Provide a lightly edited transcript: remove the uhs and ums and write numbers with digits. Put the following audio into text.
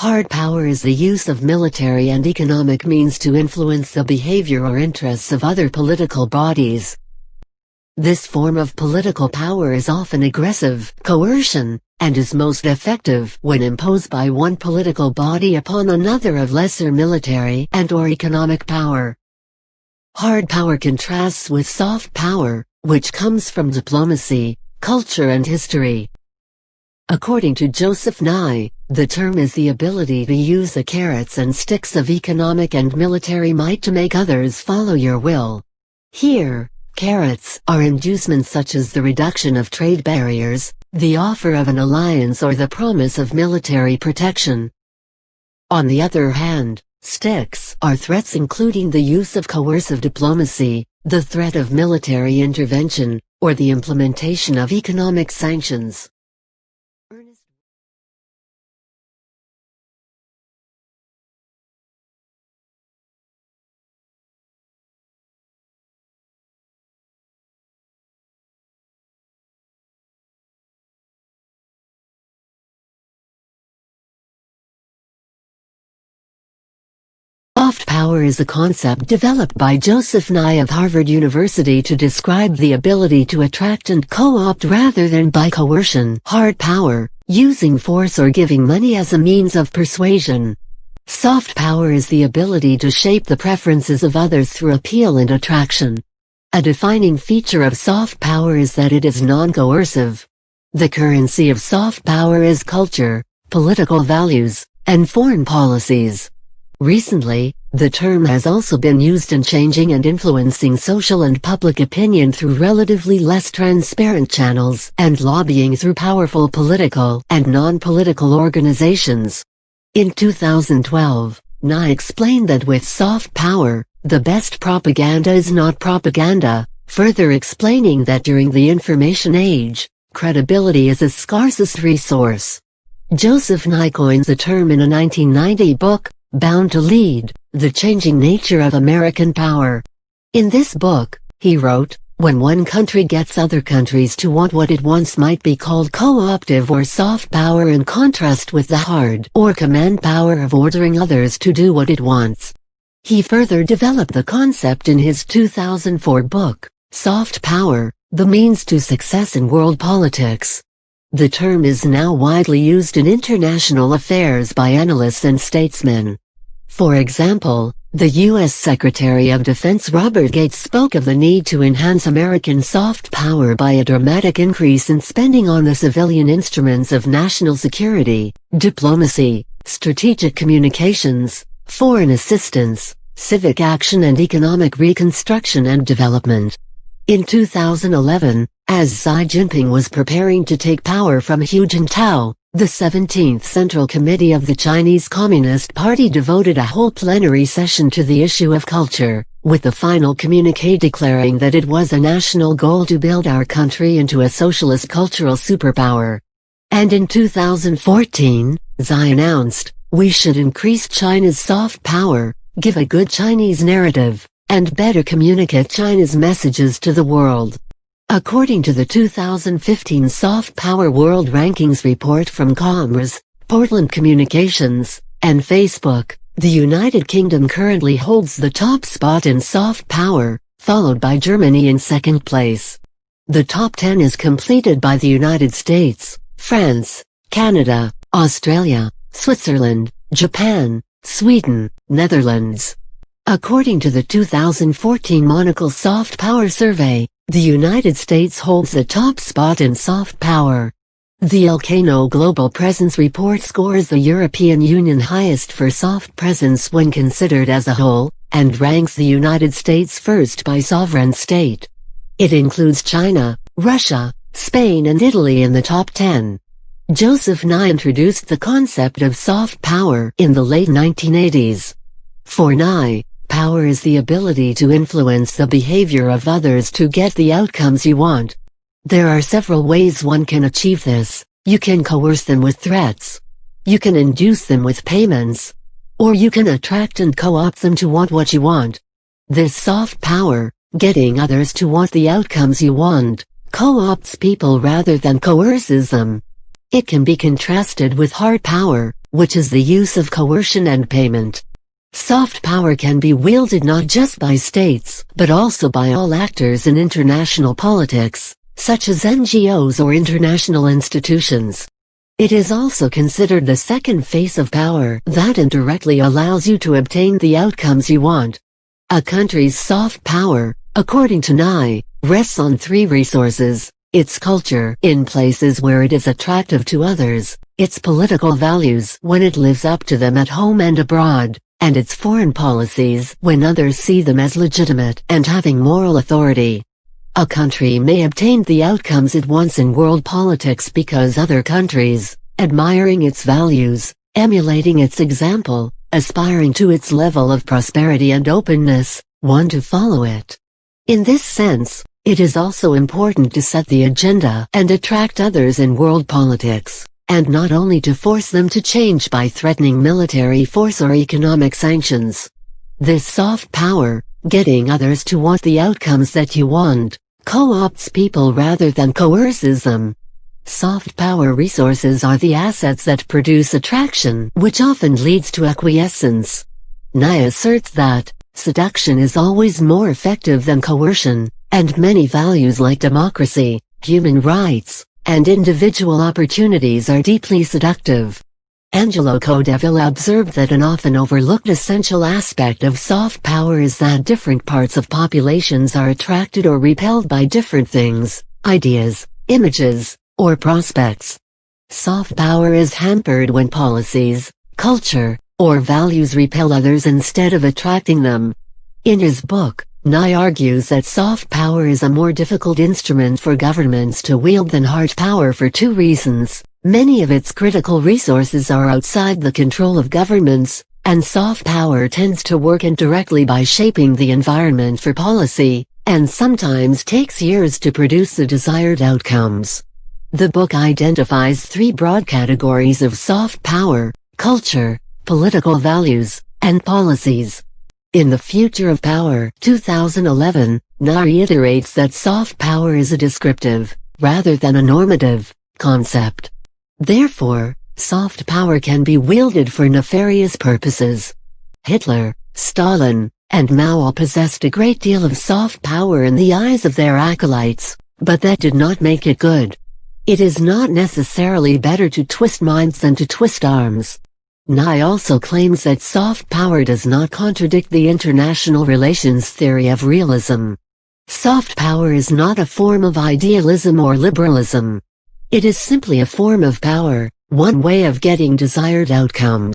Hard power is the use of military and economic means to influence the behavior or interests of other political bodies. This form of political power is often aggressive, coercion, and is most effective when imposed by one political body upon another of lesser military and/or economic power. Hard power contrasts with soft power, which comes from diplomacy, culture and history. According to Joseph Nye, the term is the ability to use the carrots and sticks of economic and military might to make others follow your will. Here, carrots are inducements such as the reduction of trade barriers, the offer of an alliance or the promise of military protection. On the other hand, sticks are threats including the use of coercive diplomacy, the threat of military intervention, or the implementation of economic sanctions. Soft power is a concept developed by Joseph Nye of Harvard University to describe the ability to attract and co-opt rather than by coercion. Hard power, using force or giving money as a means of persuasion. Soft power is the ability to shape the preferences of others through appeal and attraction. A defining feature of soft power is that it is non-coercive. The currency of soft power is culture, political values, and foreign policies. Recently, the term has also been used in changing and influencing social and public opinion through relatively less transparent channels and lobbying through powerful political and non-political organizations. In 2012, Nye explained that with soft power, the best propaganda is not propaganda, further explaining that during the information age, credibility is the scarcest resource. Joseph Nye coins the term in a 1990 book, Bound to Lead, The Changing Nature of American Power. In this book, he wrote, when one country gets other countries to want what it wants might be called co-optive or soft power in contrast with the hard or command power of ordering others to do what it wants. He further developed the concept in his 2004 book, Soft Power, The Means to Success in World Politics. The term is now widely used in international affairs by analysts and statesmen. For example, the U.S. Secretary of Defense Robert Gates spoke of the need to enhance American soft power by a dramatic increase in spending on the civilian instruments of national security, diplomacy, strategic communications, foreign assistance, civic action and economic reconstruction and development. In 2011, as Xi Jinping was preparing to take power from Hu Jintao, the 17th Central Committee of the Chinese Communist Party devoted a whole plenary session to the issue of culture, with the final communiqué declaring that it was a national goal to build our country into a socialist cultural superpower. And in 2014, Xi announced, we should increase China's soft power, give a good Chinese narrative, and better communicate China's messages to the world. According to the 2015 Soft Power World Rankings report from Commerce, Portland Communications, and Facebook, the United Kingdom currently holds the top spot in soft power, followed by Germany in second place. The top 10 is completed by the United States, France, Canada, Australia, Switzerland, Japan, Sweden, Netherlands. According to the 2014 Monocle Soft Power Survey, the United States holds the top spot in soft power. The Elcano Global Presence Report scores the European Union highest for soft presence when considered as a whole, and ranks the United States first by sovereign state. It includes China, Russia, Spain and Italy in the top 10. Joseph Nye introduced the concept of soft power in the late 1980s. For Nye, power is the ability to influence the behavior of others to get the outcomes you want. There are several ways one can achieve this. You can coerce them with threats. You can induce them with payments. Or you can attract and co-opt them to want what you want. This soft power, getting others to want the outcomes you want, co-opts people rather than coerces them. It can be contrasted with hard power, which is the use of coercion and payment. Soft power can be wielded not just by states, but also by all actors in international politics, such as NGOs or international institutions. It is also considered the second face of power that indirectly allows you to obtain the outcomes you want. A country's soft power, according to Nye, rests on three resources: its culture, in places where it is attractive to others, its political values when it lives up to them at home and abroad, and its foreign policies when others see them as legitimate and having moral authority. A country may obtain the outcomes it wants in world politics because other countries, admiring its values, emulating its example, aspiring to its level of prosperity and openness, want to follow it. In this sense, it is also important to set the agenda and attract others in world politics, and not only to force them to change by threatening military force or economic sanctions. This soft power, getting others to want the outcomes that you want, co-opts people rather than coerces them. Soft power resources are the assets that produce attraction, which often leads to acquiescence. Nye asserts that seduction is always more effective than coercion, and many values like democracy, human rights, and individual opportunities are deeply seductive. Angelo Codevilla observed that an often overlooked essential aspect of soft power is that different parts of populations are attracted or repelled by different things, ideas, images, or prospects. Soft power is hampered when policies, culture, or values repel others instead of attracting them. In his book, Nye argues that soft power is a more difficult instrument for governments to wield than hard power for two reasons. Many of its critical resources are outside the control of governments, and soft power tends to work indirectly by shaping the environment for policy, and sometimes takes years to produce the desired outcomes. The book identifies three broad categories of soft power: culture, political values, and policies. In The Future of Power, 2011, Nye reiterates that soft power is a descriptive, rather than a normative, concept. Therefore, soft power can be wielded for nefarious purposes. Hitler, Stalin, and Mao all possessed a great deal of soft power in the eyes of their acolytes, but that did not make it good. It is not necessarily better to twist minds than to twist arms. Nye also claims that soft power does not contradict the international relations theory of realism. Soft power is not a form of idealism or liberalism. It is simply a form of power, one way of getting desired outcomes.